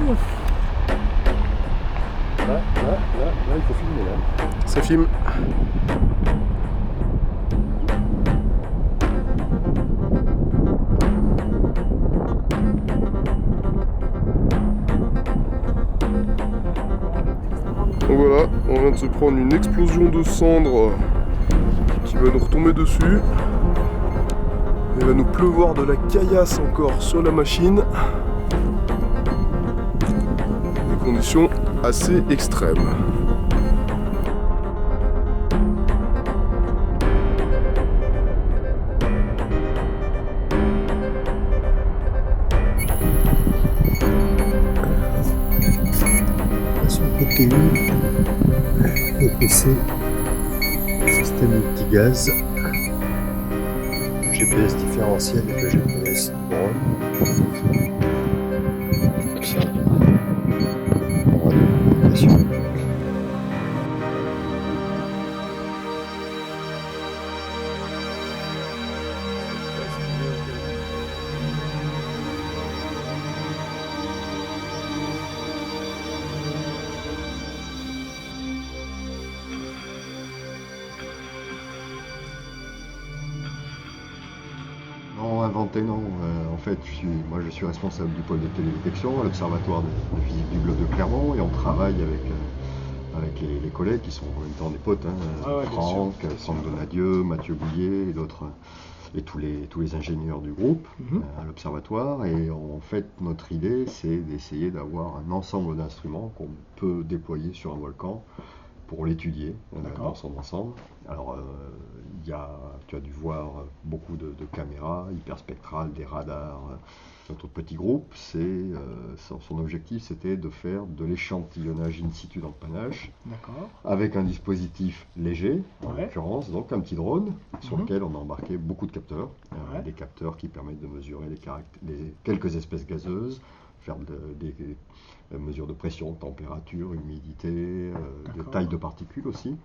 filme? Là, il faut filmer là. Ça filme. Donc voilà, on vient de se prendre une explosion de cendres qui va nous retomber dessus. Il va nous pleuvoir de la caillasse encore sur la machine. Des conditions assez extrêmes. Sur protéine, EPC, système multigaz, GPS différentiel et le GPS drone. Tout ça. Radio, communication. Non, inventé, non. En fait, je suis responsable du pôle de télédétection à l'Observatoire de physique du globe de Clermont et on travaille avec les collègues qui sont en même temps des potes, hein, Franck Donadieu, Mathieu Bouillet et d'autres, et tous les ingénieurs du groupe à l'Observatoire. Et en fait, notre idée, c'est d'essayer d'avoir un ensemble d'instruments qu'on peut déployer sur un volcan pour l'étudier dans son ensemble. Alors, tu as dû voir beaucoup de caméras hyperspectrales, des radars. Notre petit groupe, son objectif, c'était de faire de l'échantillonnage in situ dans le panache, avec un dispositif léger, en l'occurrence, donc un petit drone, sur lequel on a embarqué beaucoup de capteurs, des capteurs qui permettent de mesurer quelques espèces gazeuses, faire des mesures de pression, de température, humidité, de taille de particules aussi.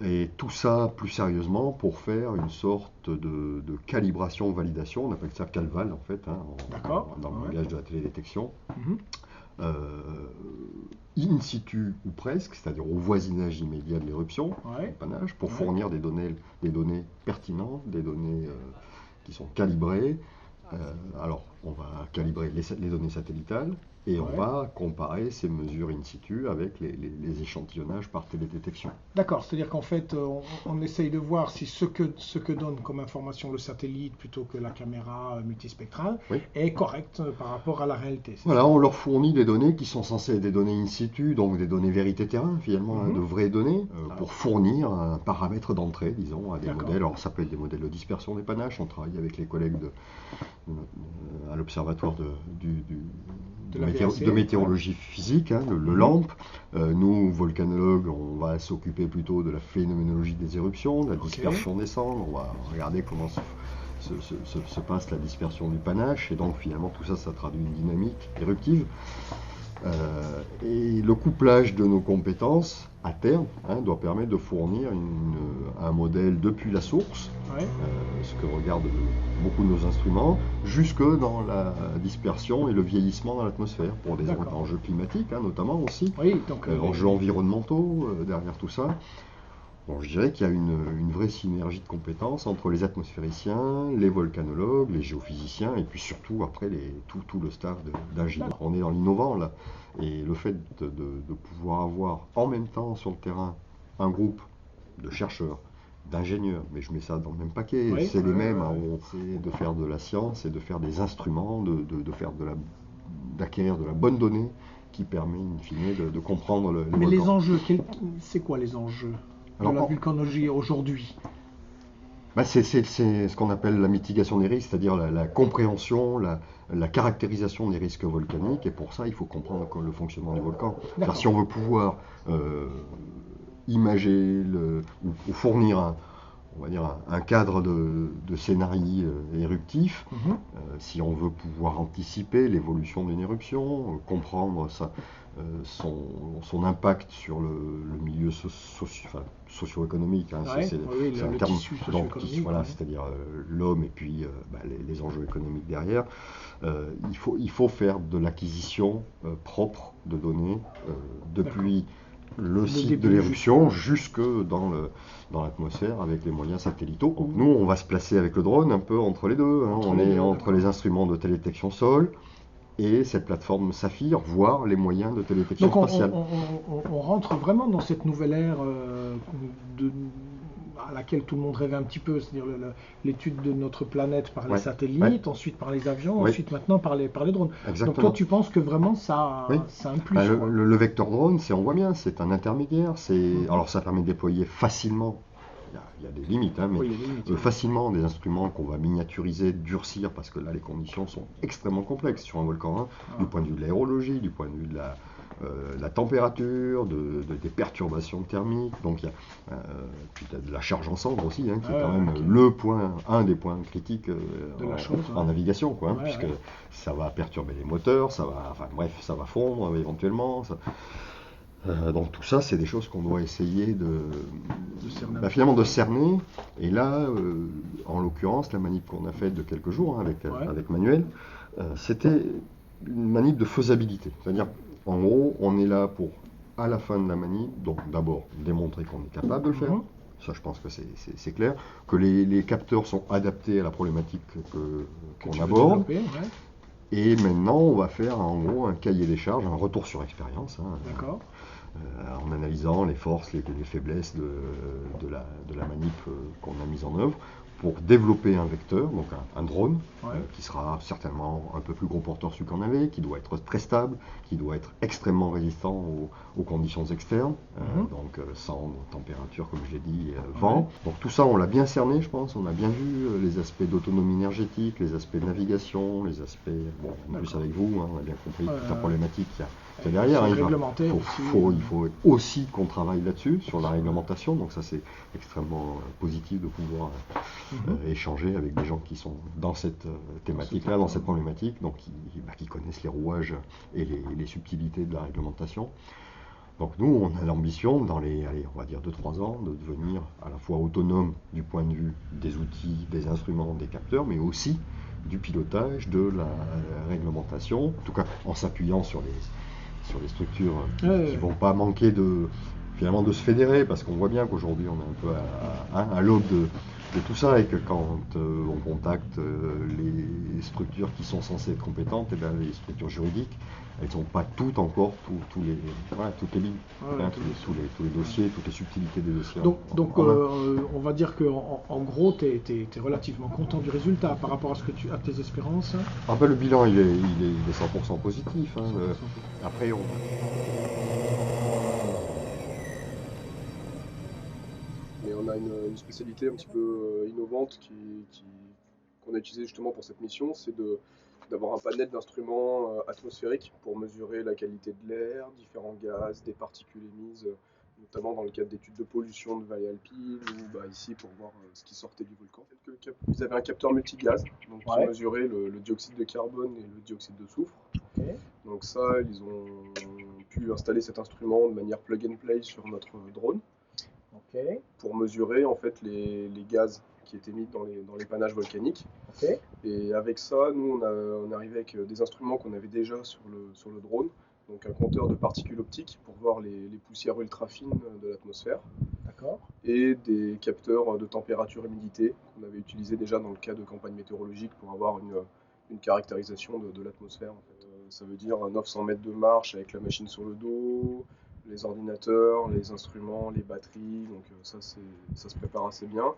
Et tout ça, plus sérieusement, pour faire une sorte de calibration-validation, on appelle ça CalVal en fait, dans le langage de la télédétection. In situ ou presque, c'est-à-dire au voisinage immédiat de l'éruption, du panache, pour fournir des données pertinentes, des données qui sont calibrées. Alors, on va calibrer les données satellitales et on va comparer ces mesures in situ avec les échantillonnages par télédétection. D'accord, c'est-à-dire qu'en fait, on essaye de voir si ce que donne comme information le satellite plutôt que la caméra multispectrale est correct par rapport à la réalité. Voilà, on leur fournit des données qui sont censées être des données in situ, donc des données vérité terrain, finalement, de vraies données, pour fournir un paramètre d'entrée, disons, à des modèles. Alors, ça peut être des modèles de dispersion des panaches, on travaille avec les collègues à l'Observatoire de météorologie physique, le LAMP. Nous, volcanologues, on va s'occuper plutôt de la phénoménologie des éruptions, de la dispersion des cendres, on va regarder comment se passe la dispersion du panache, et donc finalement tout ça, ça traduit une dynamique éruptive. Et le couplage de nos compétences, à terme, doit permettre de fournir un modèle depuis la source, ce que regardent beaucoup de nos instruments, jusque dans la dispersion et le vieillissement dans l'atmosphère, pour des enjeux climatiques notamment aussi, enjeux environnementaux derrière tout ça. Bon, je dirais qu'il y a une vraie synergie de compétences entre les atmosphériciens, les volcanologues, les géophysiciens, et puis surtout après tout le staff d'ingénieurs. On est dans l'innovant là, et le fait de pouvoir avoir en même temps sur le terrain un groupe de chercheurs, d'ingénieurs, mais je mets ça dans le même paquet, c'est les mêmes, c'est de faire de la science et de faire des instruments, d'acquérir de la bonne donnée qui permet in fine de comprendre le Mais volcan. les enjeux, c'est quoi les enjeux de la volcanologie aujourd'hui? C'est ce qu'on appelle la mitigation des risques, c'est-à-dire la compréhension, la caractérisation des risques volcaniques, et pour ça il faut comprendre le fonctionnement du volcan. Si on veut pouvoir imager ou fournir on va dire, un cadre de scénarii éruptifs. Mhm. Si on veut pouvoir anticiper l'évolution d'une éruption, comprendre son impact sur le milieu socio-économique, hein, Ouais, oui, c'est un le terme, tissu donc, socio-économique. voilà, Ouais. c'est-à-dire l'homme et puis les enjeux économiques derrière. Il faut faire de l'acquisition propre de données depuis le site de début l'éruption jusque dans l'atmosphère avec les moyens satelitaux. Donc nous, on va se placer avec le drone un peu entre les deux. Hein. Entre On les est deux, entre d'accord. les instruments de télédétection sol et cette plateforme Saphir, voire les moyens de télédétection Donc spatiale. on rentre vraiment dans cette nouvelle ère à laquelle tout le monde rêvait un petit peu, c'est-à-dire l'étude de notre planète par les Ouais, satellites, ouais. ensuite par les avions, Oui. ensuite maintenant par les drones. Donc Exactement. toi tu penses que vraiment ça, Oui. ça a un plus, Ben, quoi. le vecteur drone, on voit bien, c'est un intermédiaire. Alors ça permet de déployer facilement, il y a des limites, hein, mais Oui, il y a des limites. facilement des instruments qu'on va miniaturiser, durcir, parce que là les conditions sont extrêmement complexes sur un volcan, hein, du point de vue de l'aérologie, du point de vue de la température, des perturbations thermiques, donc il y a puis il y a de la charge en cendre aussi, hein, qui est quand même ok. un des points critiques De la chose, en navigation, quoi, hein, Ouais, puisque ouais. ça va perturber les moteurs, ça va fondre éventuellement. Donc tout ça, c'est des choses qu'on doit essayer cerner. finalement de cerner. Et là, en l'occurrence, la manip qu'on a faite de quelques jours, hein, avec Manuel, c'était une manip de faisabilité. C'est-à-dire, en gros, on est là pour, à la fin de la manip, donc d'abord démontrer qu'on est capable de le faire. Mhm. Ça, je pense que c'est clair. Que les capteurs sont adaptés à la problématique qu'on tu veux aborde. développer, ouais. Et maintenant, on va faire en gros un cahier des charges, un retour sur expérience, hein, D'accord. en analysant les forces, les faiblesses de la manip qu'on a mise en œuvre, pour développer un vecteur, donc un drone, Ouais. qui sera certainement un peu plus gros porteur celui qu'on avait, qui doit être très stable, qui doit être extrêmement résistant aux conditions externes, donc cendre, température, comme je l'ai dit, vent. Ouais. Donc tout ça, on l'a bien cerné, je pense. On a bien vu les aspects d'autonomie énergétique, les aspects de navigation, les aspects, en plus avec vous, hein, on a bien compris toute la problématique qu'il y a derrière. C'est Il réglementé aussi. faut aussi qu'on travaille là-dessus, sur la réglementation. Donc ça, c'est extrêmement positif de pouvoir échanger avec des gens qui sont dans cette thématique-là, dans cette problématique, donc qui connaissent les rouages et les subtilités de la réglementation. Donc nous, on a l'ambition, dans les, on va dire 2-3 ans, de devenir à la fois autonome du point de vue des outils, des instruments, des capteurs, mais aussi du pilotage, de la réglementation, en tout cas en s'appuyant sur les structures qui ne vont pas manquer finalement de se fédérer, parce qu'on voit bien qu'aujourd'hui on est un peu à l'aube de tout ça, et que quand on contacte les structures qui sont censées être compétentes, et bien les structures juridiques, elles n'ont pas toutes encore toutes les lignes, tous les dossiers, toutes les subtilités des dossiers. Donc on va dire qu'en gros, tu es relativement content du résultat par rapport à tes espérances. Ah ben, le bilan il est 100% positif. Hein. 100% positif. Après Mais on a une spécialité un petit peu innovante qu'on a utilisée justement pour cette mission, c'est d'avoir un panel d'instruments atmosphériques pour mesurer la qualité de l'air, différents gaz, des particules émises, notamment dans le cadre d'études de pollution de vallées alpines, ou ici pour voir ce qui sortait du volcan. Vous avez un capteur multigaz donc, qui mesurait le dioxyde de carbone et le dioxyde de soufre. Okay. Donc ça, ils ont pu installer cet instrument de manière plug and play sur notre drone. Okay. Pour mesurer en fait les gaz qui étaient mis dans les panaches volcaniques. Okay. Et avec ça, nous on est arrivé avec des instruments qu'on avait déjà sur le drone, donc un compteur de particules optiques pour voir les poussières ultra fines de l'atmosphère. D'accord. Et des capteurs de température et humidité qu'on avait utilisés déjà dans le cas de campagne météorologique pour avoir une caractérisation de l'atmosphère. En fait. Ça veut dire 900 mètres de marche avec la machine sur le dos, les ordinateurs, les instruments, les batteries, donc ça se prépare assez bien.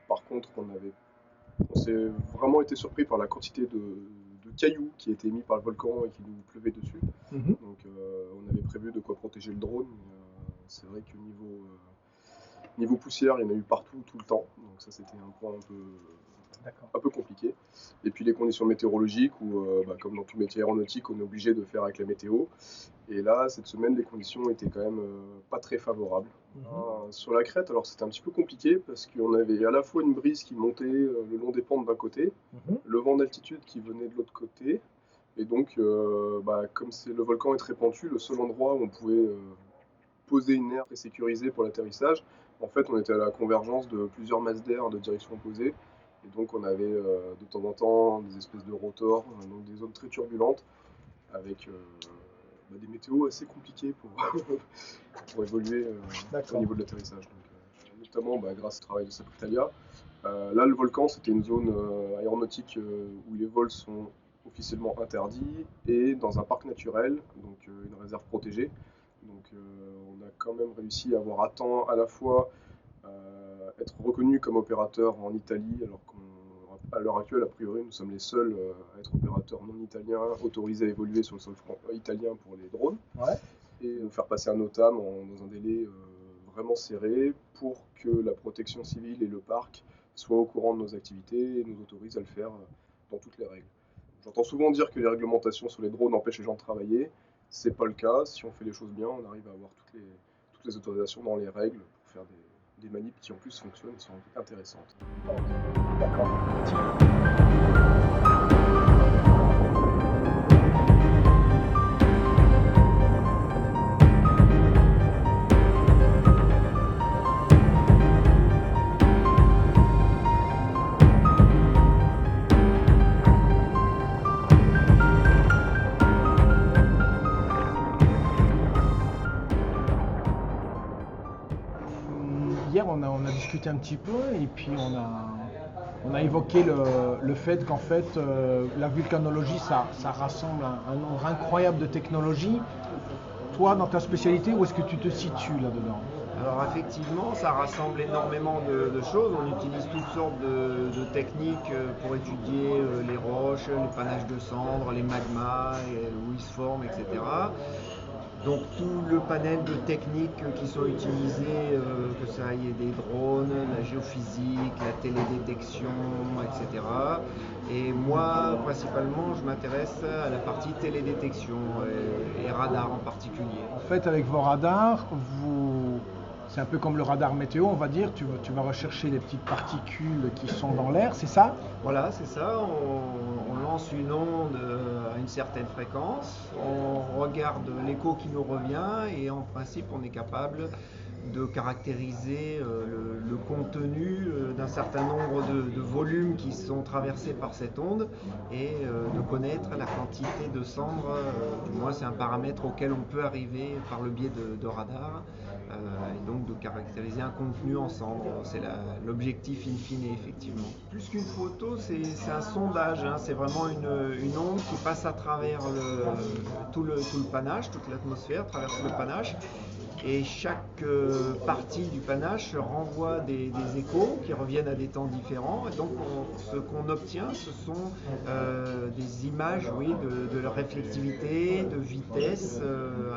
Par contre, on s'est vraiment été surpris par la quantité de cailloux qui étaient mis par le volcan et qui nous pleuvaient dessus. Donc on avait prévu de quoi protéger le drone, mais c'est vrai que niveau poussière, il y en a eu partout, tout le temps, donc ça c'était un point un peu D'accord. un peu compliqué. Et puis les conditions météorologiques, où, comme dans tout métier aéronautique, on est obligé de faire avec la météo. Et là, cette semaine, les conditions étaient quand même pas très favorables. Sur la crête, alors c'était un petit peu compliqué parce qu'on avait à la fois une brise qui montait le long des pentes d'un côté, le vent d'altitude qui venait de l'autre côté. Et donc, comme le volcan est très pentu, le seul endroit où on pouvait poser une aire très sécurisée pour l'atterrissage, en fait, on était à la convergence de plusieurs masses d'air de direction opposée. Et donc, on avait de temps en temps des espèces de rotors, donc des zones très turbulentes, avec des météos assez compliqués pour évoluer au niveau de l'atterrissage. Donc, notamment grâce au travail de Sapucalia. Là, le volcan, c'était une zone aéronautique où les vols sont officiellement interdits et dans un parc naturel, donc une réserve protégée. Donc on a quand même réussi à avoir à temps à la fois être reconnu comme opérateur en Italie, alors qu'à l'heure actuelle, a priori, nous sommes les seuls à être opérateurs non italiens autorisés à évoluer sur le sol italien pour les drones. Et nous faire passer un OTAM dans un délai vraiment serré pour que la protection civile et le parc soient au courant de nos activités et nous autorisent à le faire dans toutes les règles. J'entends souvent dire que les réglementations sur les drones empêchent les gens de travailler. C'est pas le cas. Si on fait les choses bien, on arrive à avoir toutes les autorisations dans les règles pour faire des manips qui en plus fonctionnent et sont intéressantes. D'accord. Hier, on a discuté un petit peu et puis on a évoqué le fait qu'en fait, la vulcanologie, ça rassemble un nombre incroyable de technologies. Toi, dans ta spécialité, où est-ce que tu te situes là-dedans? Alors effectivement, ça rassemble énormément de choses. On utilise toutes sortes de techniques pour étudier les roches, les panaches de cendres, les magmas, où ils se forment, etc. Donc tout le panel de techniques qui sont utilisées, que ça y ait des drones, la géophysique, la télédétection, etc. Et moi, principalement, je m'intéresse à la partie télédétection et radar en particulier. En fait, avec vos radars, c'est un peu comme le radar météo, on va dire. Tu vas rechercher des petites particules qui sont dans l'air, c'est ça? Voilà, c'est ça. On lance une onde à une certaine fréquence, on regarde l'écho qui nous revient et en principe, on est capable de caractériser le contenu d'un certain nombre de volumes qui sont traversés par cette onde et de connaître la quantité de cendres. Du moins, c'est un paramètre auquel on peut arriver par le biais de radar. Et donc de caractériser un contenu en cendres. C'est l'objectif in fine, effectivement. Plus qu'une photo, c'est un sondage, hein. C'est vraiment une onde qui passe à travers tout le panache, toute l'atmosphère, traverse le panache. Et chaque partie du panache renvoie des échos qui reviennent à des temps différents. Et donc ce qu'on obtient, ce sont des images de leur réflectivité, de vitesse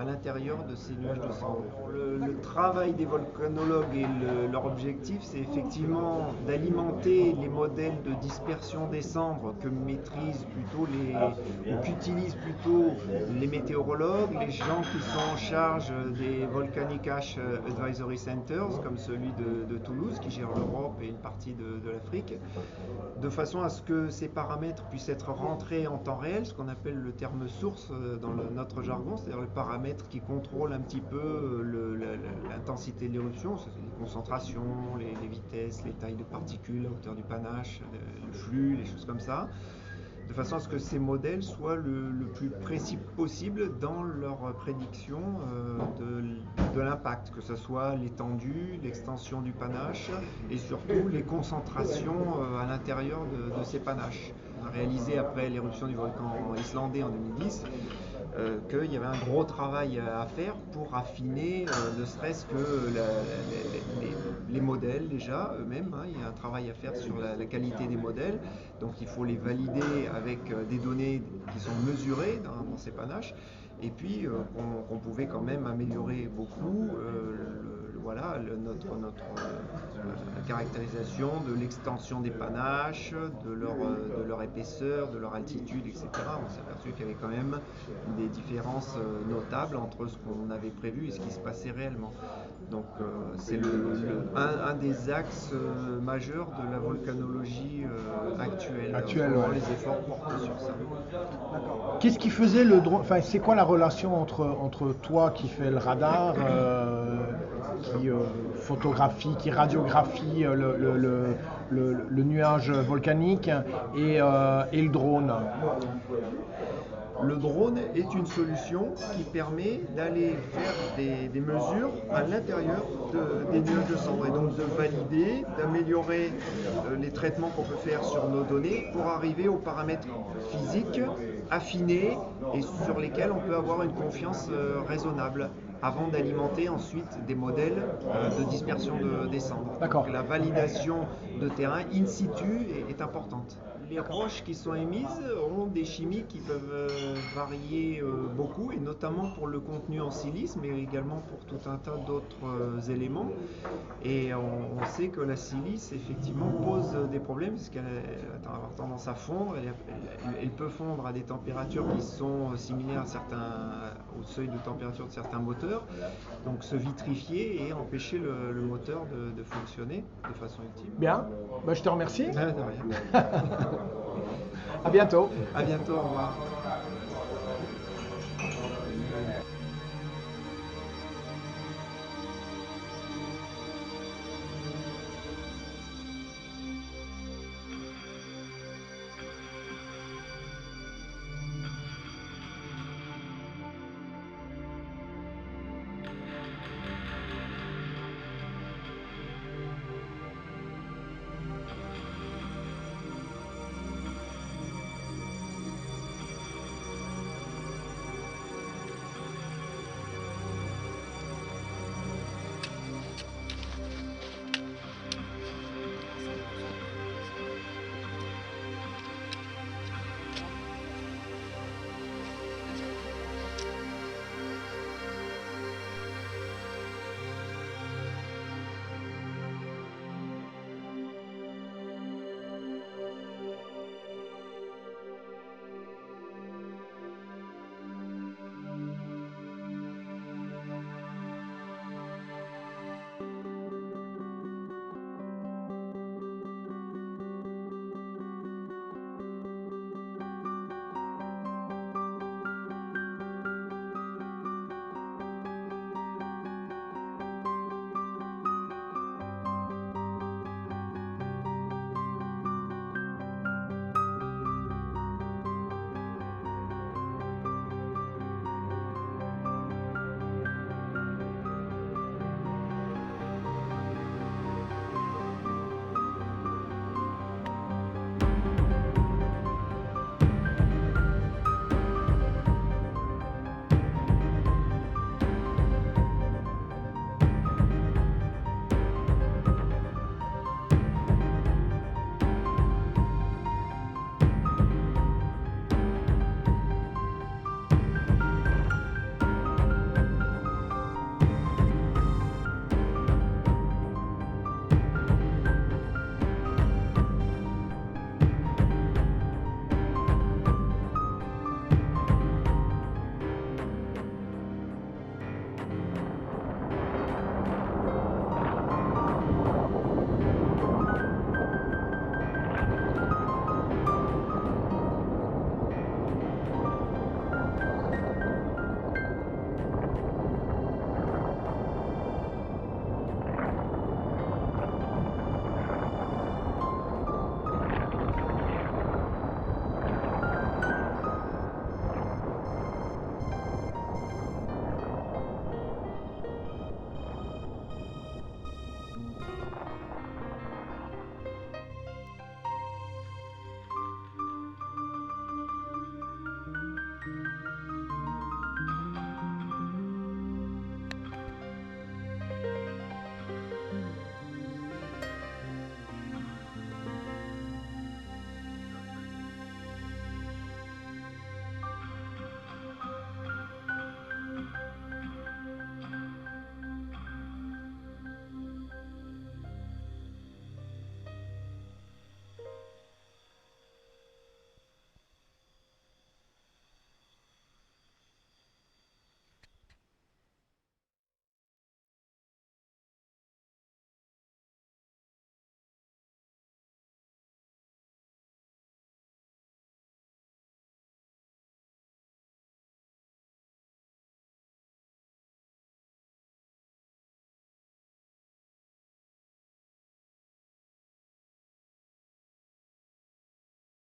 à l'intérieur de ces nuages de cendres. Le travail des volcanologues et leur objectif, c'est effectivement d'alimenter les modèles de dispersion des cendres que maîtrisent plutôt ou qu'utilisent plutôt les météorologues, les gens qui sont en charge des Volcanic Ash Advisory Centers, comme celui de Toulouse, qui gère l'Europe et une partie de l'Afrique, de façon à ce que ces paramètres puissent être rentrés en temps réel, ce qu'on appelle le terme source dans notre jargon, c'est-à-dire le paramètre qui contrôle un petit peu l'intensité de l'éruption, les concentrations, les vitesses, les tailles de particules, la hauteur du panache, le flux, les choses comme ça, de façon à ce que ces modèles soient le plus précis possible dans leur prédiction de l'impact, que ce soit l'étendue, l'extension du panache et surtout les concentrations à l'intérieur de ces panaches. On a réalisé après l'éruption du volcan islandais en 2010 qu'il y avait un gros travail à faire pour affiner ne serait-ce que les modèles déjà eux-mêmes, hein. Il y a un travail à faire sur la qualité des modèles, donc il faut les valider avec des données qui sont mesurées dans ces panaches, et puis qu'on pouvait quand même améliorer beaucoup le la caractérisation de l'extension des panaches, de leur épaisseur, de leur altitude, etc. On s'est aperçu qu'il y avait quand même des différences notables entre ce qu'on avait prévu et ce qui se passait réellement. Donc c'est un des axes majeurs de la volcanologie actuelle. Ouais. Les efforts portent sur ça. Qu'est-ce qui faisait le drone? Enfin, c'est quoi la relation entre toi qui fais le radar, qui photographie, qui radiographie le nuage volcanique et le drone? Le drone est une solution qui permet d'aller faire des mesures à l'intérieur des nuages de cendres et donc de valider, d'améliorer les traitements qu'on peut faire sur nos données pour arriver aux paramètres physiques affinés et sur lesquels on peut avoir une confiance raisonnable avant d'alimenter ensuite des modèles de dispersion des cendres. D'accord. Donc la validation de terrain in situ est importante. Les roches qui sont émises ont des chimies qui peuvent varier beaucoup, et notamment pour le contenu en silice, mais également pour tout un tas d'autres éléments. Et on sait que la silice, effectivement, pose des problèmes, puisqu'elle a tendance à fondre. Elle peut fondre à des températures qui sont similaires au seuil de température de certains moteurs, donc se vitrifier et empêcher le moteur de fonctionner de façon utile. Bien, je te remercie. De rien. À bientôt. À bientôt, au revoir.